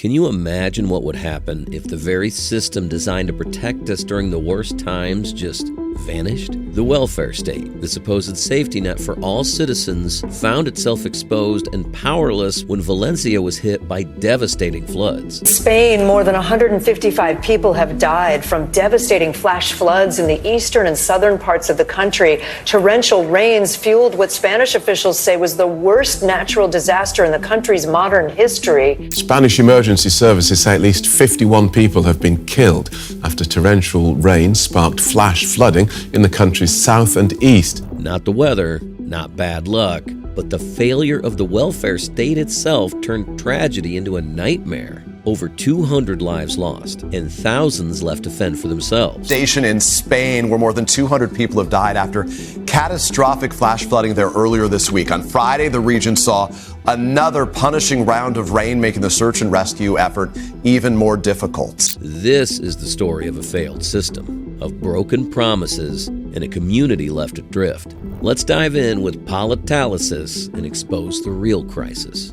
Can you imagine what would happen if the very system designed to protect us during the worst times just vanished? The welfare state, the supposed safety net for all citizens, found itself exposed and powerless when Valencia was hit by devastating floods. In Spain, more than 155 people have died from devastating flash floods in the eastern and southern parts of the country. Torrential rains fueled what Spanish officials say was the worst natural disaster in the country's modern history. Spanish emergency services say at least 51 people have been killed after torrential rain sparked flash flooding in the country's south and east. Not the weather, not bad luck, but the failure of the welfare state itself turned tragedy into a nightmare. Over 200 lives lost and thousands left to fend for themselves. Station in Spain, where more than 200 people have died after catastrophic flash flooding there earlier this week. On Friday, the region saw another punishing round of rain, making the search and rescue effort even more difficult. This is the story of a failed system, of broken promises, and a community left adrift. Let's dive in with Politalysis and expose the real crisis.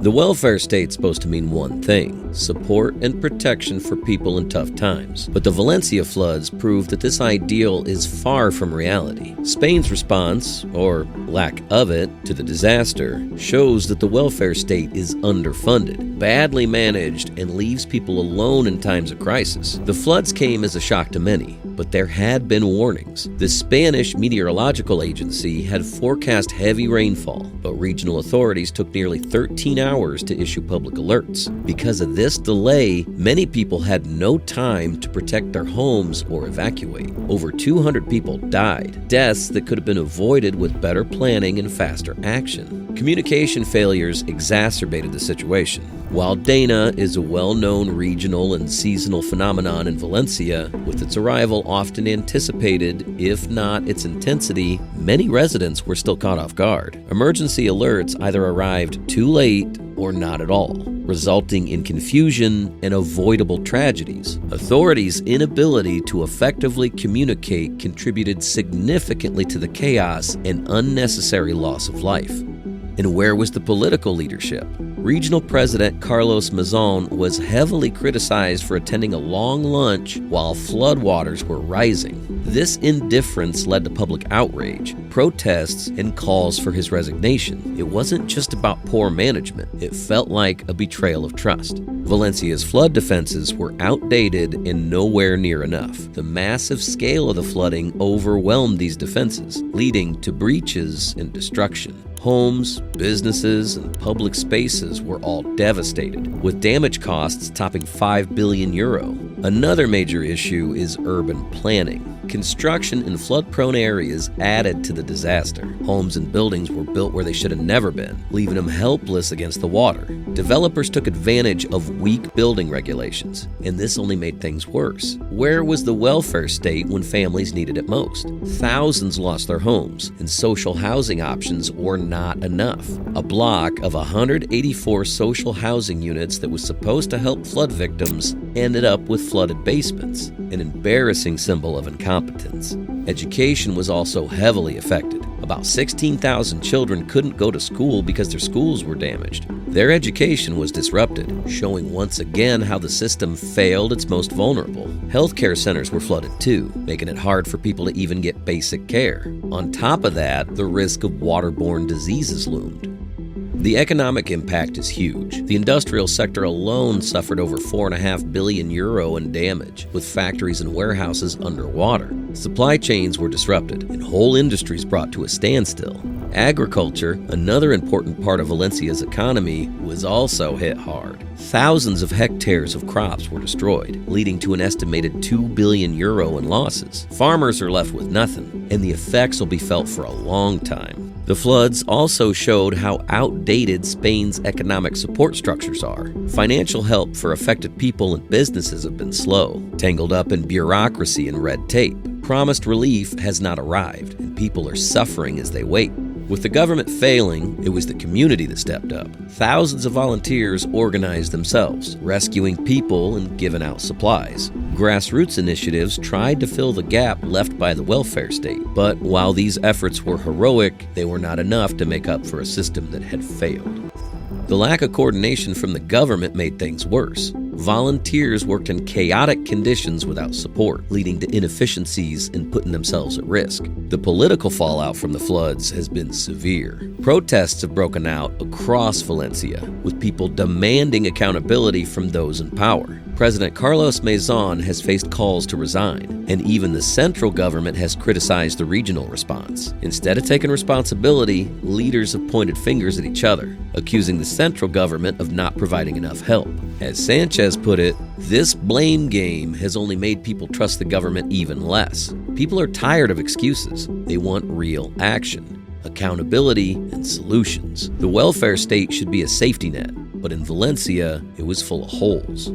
The welfare state's supposed to mean one thing: support and protection for people in tough times. But the Valencia floods prove that this ideal is far from reality. Spain's response, or lack of it, to the disaster shows that the welfare state is underfunded, badly managed, and leaves people alone in times of crisis. The floods came as a shock to many, but there had been warnings. The Spanish Meteorological Agency had forecast heavy rainfall, but regional authorities took nearly 13 hours to issue public alerts. Because of this delay, many people had no time to protect their homes or evacuate. Over 200 people died, deaths that could have been avoided with better planning and faster action. Communication failures exacerbated the situation. While Dana is a well-known regional and seasonal phenomenon in Valencia, with its arrival often anticipated, if not its intensity, many residents were still caught off guard. Emergency alerts either arrived too late or not at all, resulting in confusion and avoidable tragedies. Authorities' inability to effectively communicate contributed significantly to the chaos and unnecessary loss of life. And where was the political leadership? Regional President Carlos Mazon was heavily criticized for attending a long lunch while floodwaters were rising. This indifference led to public outrage, protests, and calls for his resignation. It wasn't just about poor management. It felt like a betrayal of trust. Valencia's flood defenses were outdated and nowhere near enough. The massive scale of the flooding overwhelmed these defenses, leading to breaches and destruction. Homes, businesses, and public spaces were all devastated, with damage costs topping €5 billion. Another major issue is urban planning. Construction in flood-prone areas added to the disaster. Homes and buildings were built where they should have never been, leaving them helpless against the water. Developers took advantage of weak building regulations, and this only made things worse. Where was the welfare state when families needed it most? Thousands lost their homes, and social housing options were not enough. A block of 184 social housing units that was supposed to help flood victims ended up with flooded basements, an embarrassing symbol of incompetence. Education was also heavily affected. About 16,000 children couldn't go to school because their schools were damaged. Their education was disrupted, showing once again how the system failed its most vulnerable. Healthcare centers were flooded too, making it hard for people to even get basic care. On top of that, the risk of waterborne diseases loomed. The economic impact is huge. The industrial sector alone suffered over €4.5 billion in damage, with factories and warehouses underwater. Supply chains were disrupted, and whole industries brought to a standstill. Agriculture, another important part of Valencia's economy, was also hit hard. Thousands of hectares of crops were destroyed, leading to an estimated €2 billion in losses. Farmers are left with nothing, and the effects will be felt for a long time. The floods also showed how outdated Spain's economic support structures are. Financial help for affected people and businesses have been slow, tangled up in bureaucracy and red tape. Promised relief has not arrived, and people are suffering as they wait. With the government failing, it was the community that stepped up. Thousands of volunteers organized themselves, rescuing people and giving out supplies. Grassroots initiatives tried to fill the gap left by the welfare state. But while these efforts were heroic, they were not enough to make up for a system that had failed. The lack of coordination from the government made things worse. Volunteers worked in chaotic conditions without support, leading to inefficiencies and putting themselves at risk. The political fallout from the floods has been severe. Protests have broken out across Valencia, with people demanding accountability from those in power. President Carlos Mazon has faced calls to resign, and even the central government has criticized the regional response. Instead of taking responsibility, leaders have pointed fingers at each other, accusing the central government of not providing enough help. As Sanchez put it, this blame game has only made people trust the government even less. People are tired of excuses. They want real action, accountability, and solutions. The welfare state should be a safety net, but in Valencia, it was full of holes.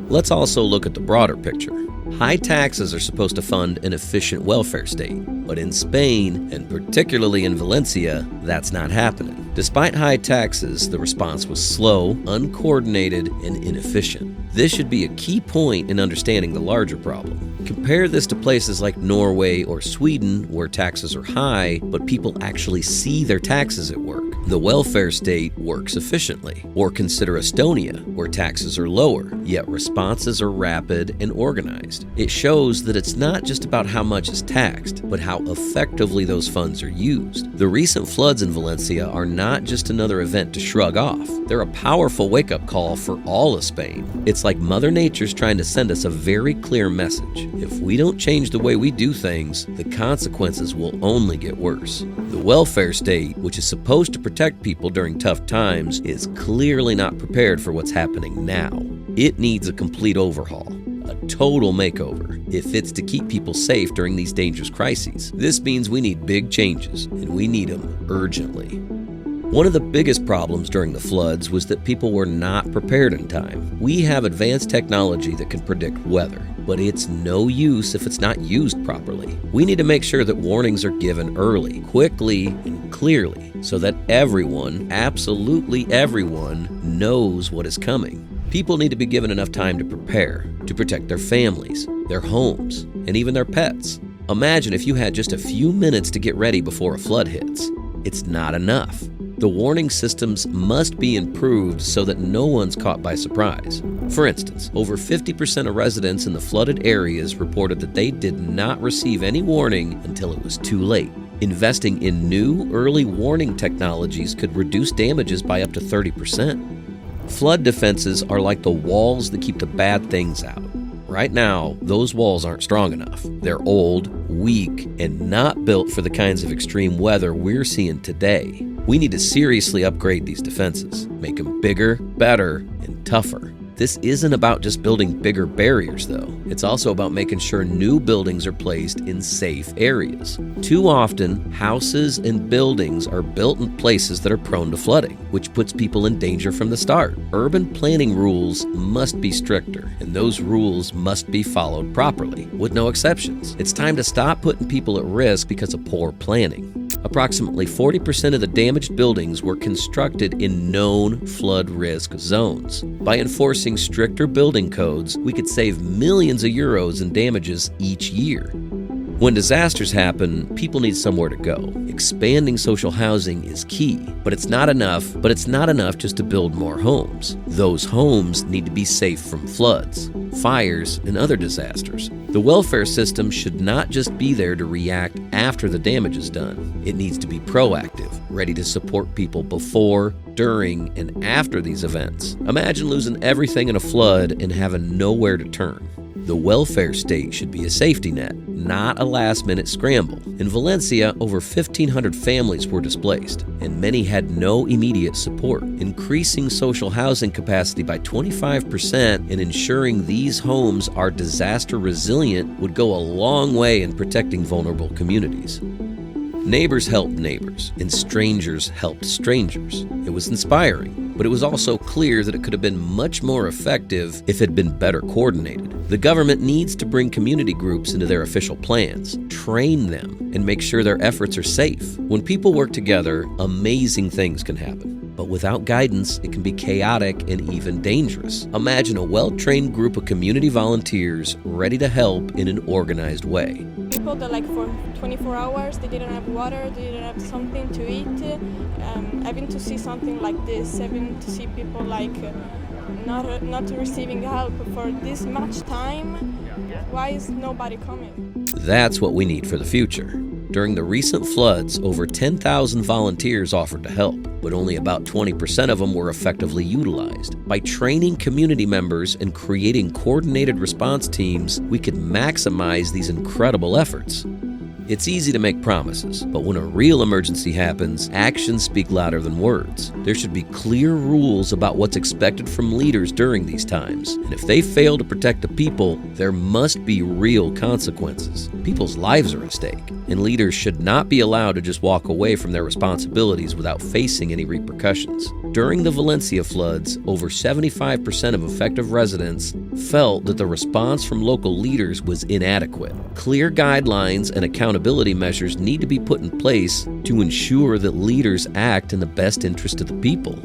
Let's also look at the broader picture. High taxes are supposed to fund an efficient welfare state, but in Spain, and particularly in Valencia, that's not happening. Despite high taxes, the response was slow, uncoordinated, and inefficient. This should be a key point in understanding the larger problem. Compare this to places like Norway or Sweden, where taxes are high, but people actually see their taxes at work. The welfare state works efficiently. Or consider Estonia, where taxes are lower, yet responses are rapid and organized. It shows that it's not just about how much is taxed, but how effectively those funds are used. The recent floods in Valencia are not just another event to shrug off. They're a powerful wake-up call for all of Spain. It's like Mother Nature's trying to send us a very clear message. If we don't change the way we do things, the consequences will only get worse. The welfare state, which is supposed to protect people during tough times, is clearly not prepared for what's happening now. It needs a complete overhaul, a total makeover, if it's to keep people safe during these dangerous crises. This means we need big changes, and we need them urgently. One of the biggest problems during the floods was that people were not prepared in time. We have advanced technology that can predict weather, but it's no use if it's not used properly. We need to make sure that warnings are given early, quickly, and clearly, so that everyone, absolutely everyone, knows what is coming. People need to be given enough time to prepare, to protect their families, their homes, and even their pets. Imagine if you had just a few minutes to get ready before a flood hits. It's not enough. The warning systems must be improved so that no one's caught by surprise. For instance, over 50% of residents in the flooded areas reported that they did not receive any warning until it was too late. Investing in new, early warning technologies could reduce damages by up to 30%. Flood defenses are like the walls that keep the bad things out. Right now, those walls aren't strong enough. They're old, weak, and not built for the kinds of extreme weather we're seeing today. We need to seriously upgrade these defenses, make them bigger, better, and tougher. This isn't about just building bigger barriers, though. It's also about making sure new buildings are placed in safe areas. Too often, houses and buildings are built in places that are prone to flooding, which puts people in danger from the start. Urban planning rules must be stricter, and those rules must be followed properly, with no exceptions. It's time to stop putting people at risk because of poor planning. Approximately 40% of the damaged buildings were constructed in known flood risk zones. By enforcing stricter building codes, we could save millions of euros in damages each year. When disasters happen, people need somewhere to go. Expanding social housing is key, but it's not enough just to build more homes. Those homes need to be safe from floods, fires, and other disasters. The welfare system should not just be there to react after the damage is done. It needs to be proactive, ready to support people before, during, and after these events. Imagine losing everything in a flood and having nowhere to turn. The welfare state should be a safety net, not a last-minute scramble. In Valencia, over 1,500 families were displaced, and many had no immediate support. Increasing social housing capacity by 25% and ensuring these homes are disaster resilient would go a long way in protecting vulnerable communities. Neighbors helped neighbors, and strangers helped strangers. It was inspiring, but it was also clear that it could have been much more effective if it had been better coordinated. The government needs to bring community groups into their official plans, train them, and make sure their efforts are safe. When people work together, amazing things can happen. But without guidance, it can be chaotic and even dangerous. Imagine a well-trained group of community volunteers ready to help in an organized way. people that like for 24 hours they didn't have water, they didn't have something to eat. Having to see something like this, having to see people like not receiving help for this much time, why is nobody coming? That's what we need for the future. During the recent floods, over 10,000 volunteers offered to help, but only about 20% of them were effectively utilized. By training community members and creating coordinated response teams, we could maximize these incredible efforts. It's easy to make promises, but when a real emergency happens, actions speak louder than words. There should be clear rules about what's expected from leaders during these times, and if they fail to protect the people, there must be real consequences. People's lives are at stake, and leaders should not be allowed to just walk away from their responsibilities without facing any repercussions. During the Valencia floods, over 75% of affected residents felt that the response from local leaders was inadequate. Clear guidelines and accountability measures need to be put in place to ensure that leaders act in the best interest of the people.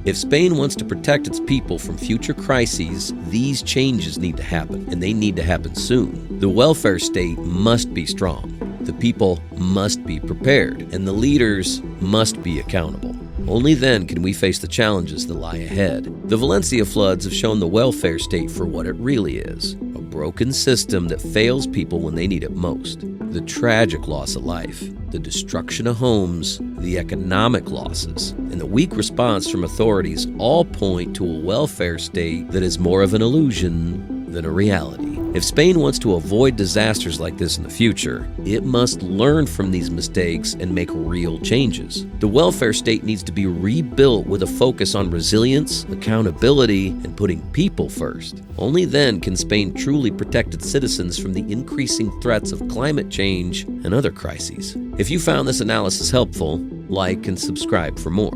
If Spain wants to protect its people from future crises, these changes need to happen, and they need to happen soon. The welfare state must be strong, the people must be prepared, and the leaders must be accountable. Only then can we face the challenges that lie ahead. The Valencia floods have shown the welfare state for what it really is: a broken system that fails people when they need it most. The tragic loss of life, the destruction of homes, the economic losses, and the weak response from authorities all point to a welfare state that is more of an illusion than a reality. If Spain wants to avoid disasters like this in the future, it must learn from these mistakes and make real changes. The welfare state needs to be rebuilt with a focus on resilience, accountability, and putting people first. Only then can Spain truly protect its citizens from the increasing threats of climate change and other crises. If you found this analysis helpful, like and subscribe for more.